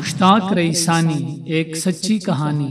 مشتاق رئیسانی، ایک سچی کہانی۔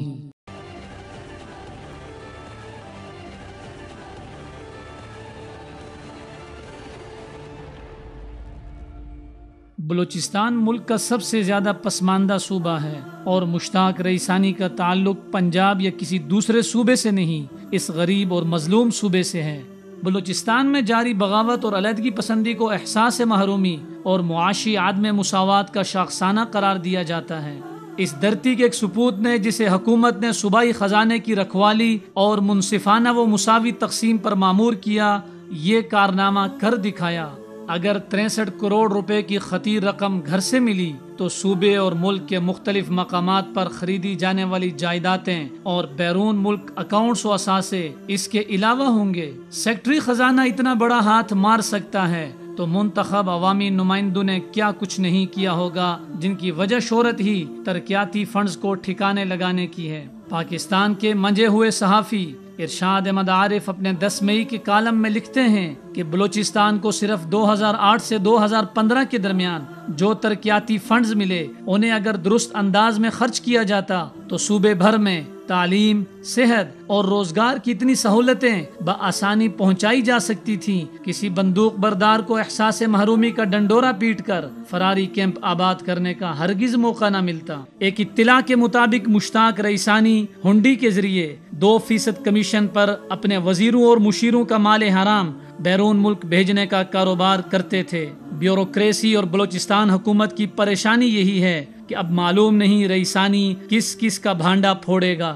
بلوچستان ملک کا سب سے زیادہ پسماندہ صوبہ ہے اور مشتاق رئیسانی کا تعلق پنجاب یا کسی دوسرے صوبے سے نہیں، اس غریب اور مظلوم صوبے سے ہے۔ بلوچستان میں جاری بغاوت اور علیحدگی پسندی کو احساس محرومی اور معاشی عدم مساوات کا شاخسانہ قرار دیا جاتا ہے۔ اس دھرتی کے ایک سپوت نے، جسے حکومت نے صوبائی خزانے کی رکھوالی اور منصفانہ و مساوی تقسیم پر مامور کیا، یہ کارنامہ کر دکھایا۔ اگر 63 کروڑ روپے کی خطیر رقم گھر سے ملی تو صوبے اور ملک کے مختلف مقامات پر خریدی جانے والی جائیدادیں اور بیرون ملک اکاؤنٹس و اثاثے اس کے علاوہ ہوں گے۔ سیکٹری خزانہ اتنا بڑا ہاتھ مار سکتا ہے تو منتخب عوامی نمائندوں نے کیا کچھ نہیں کیا ہوگا، جن کی وجہ شہرت ہی ترقیاتی فنڈز کو ٹھکانے لگانے کی ہے۔ پاکستان کے منجے ہوئے صحافی ارشاد احمد عارف اپنے 10 مئی کے کالم میں لکھتے ہیں کہ بلوچستان کو صرف 2008 سے 2015 کے درمیان جو ترقیاتی فنڈز ملے، انہیں اگر درست انداز میں خرچ کیا جاتا تو صوبے بھر میں تعلیم، صحت اور روزگار کی اتنی سہولتیں بآسانی پہنچائی جا سکتی تھیں، کسی بندوق بردار کو احساس محرومی کا ڈنڈورا پیٹ کر فراری کیمپ آباد کرنے کا ہرگز موقع نہ ملتا۔ ایک اطلاع کے مطابق مشتاق رئیسانی ہنڈی کے ذریعے 2% کمیشن پر اپنے وزیروں اور مشیروں کا مال حرام بیرون ملک بھیجنے کا کاروبار کرتے تھے۔ بیوروکریسی اور بلوچستان حکومت کی پریشانی یہی ہے کہ اب معلوم نہیں رئیسانی کس کس کا بھانڈا پھوڑے گا۔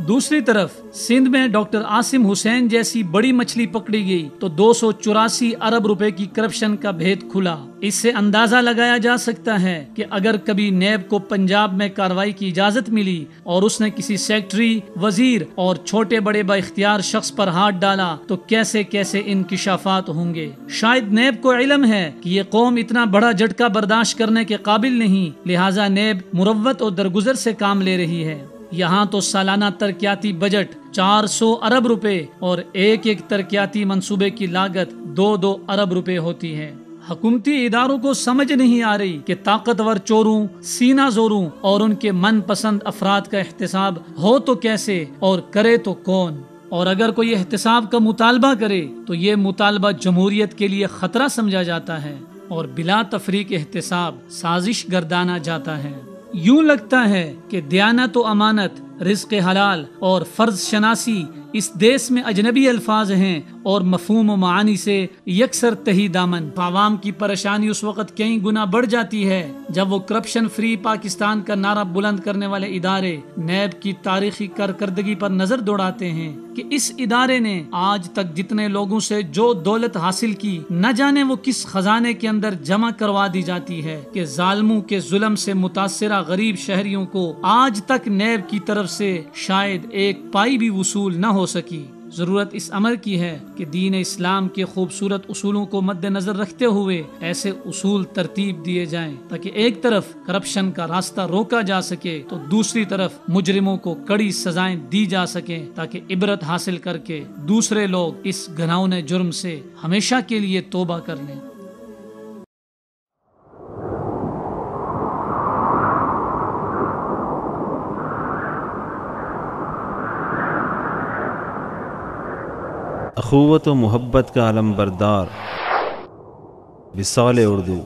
دوسری طرف سندھ میں ڈاکٹر عاصم حسین جیسی بڑی مچھلی پکڑی گئی تو 284 ارب روپے کی کرپشن کا بھید کھلا۔ اس سے اندازہ لگایا جا سکتا ہے کہ اگر کبھی نیب کو پنجاب میں کارروائی کی اجازت ملی اور اس نے کسی سیکٹری، وزیر اور چھوٹے بڑے با اختیار شخص پر ہاتھ ڈالا تو کیسے کیسے انکشافات ہوں گے۔ شاید نیب کو علم ہے کہ یہ قوم اتنا بڑا جھٹکا برداشت کرنے کے قابل نہیں، لہٰذا نیب مروت اور درگزر سے کام لے رہی ہے۔ یہاں تو سالانہ ترقیاتی بجٹ 400 ارب روپے اور ایک ترقیاتی منصوبے کی لاگت 2 ارب روپے ہوتی ہے۔ حکومتی اداروں کو سمجھ نہیں آ رہی کہ طاقتور چوروں، سینہ زوروں اور ان کے من پسند افراد کا احتساب ہو تو کیسے اور کرے تو کون، اور اگر کوئی احتساب کا مطالبہ کرے تو یہ مطالبہ جمہوریت کے لیے خطرہ سمجھا جاتا ہے اور بلا تفریق احتساب سازش گردانا جاتا ہے۔ یوں لگتا ہے کہ دیانت و امانت، رزق حلال اور فرض شناسی اس دیس میں اجنبی الفاظ ہیں اور مفہوم و معانی سے یکسر تہی دامن۔ عوام کی پریشانی اس وقت کئی گنا بڑھ جاتی ہے جب وہ کرپشن فری پاکستان کا نعرہ بلند کرنے والے ادارے نیب کی تاریخی کارکردگی پر نظر دوڑاتے ہیں کہ اس ادارے نے آج تک جتنے لوگوں سے جو دولت حاصل کی، نہ جانے وہ کس خزانے کے اندر جمع کروا دی جاتی ہے کہ ظالموں کے ظلم سے متاثرہ غریب شہریوں کو آج تک نیب کی طرف سے شاید ایک پائی بھی وصول نہ ہو سکی۔ ضرورت اس امر کی ہے کہ دین اسلام کے خوبصورت اصولوں کو مد نظر رکھتے ہوئے ایسے اصول ترتیب دیے جائیں تاکہ ایک طرف کرپشن کا راستہ روکا جا سکے تو دوسری طرف مجرموں کو کڑی سزائیں دی جا سکیں تاکہ عبرت حاصل کر کے دوسرے لوگ اس گھناؤنے جرم سے ہمیشہ کے لیے توبہ کر لیں۔ اخوت و محبت کا علم بردار وصال اردو۔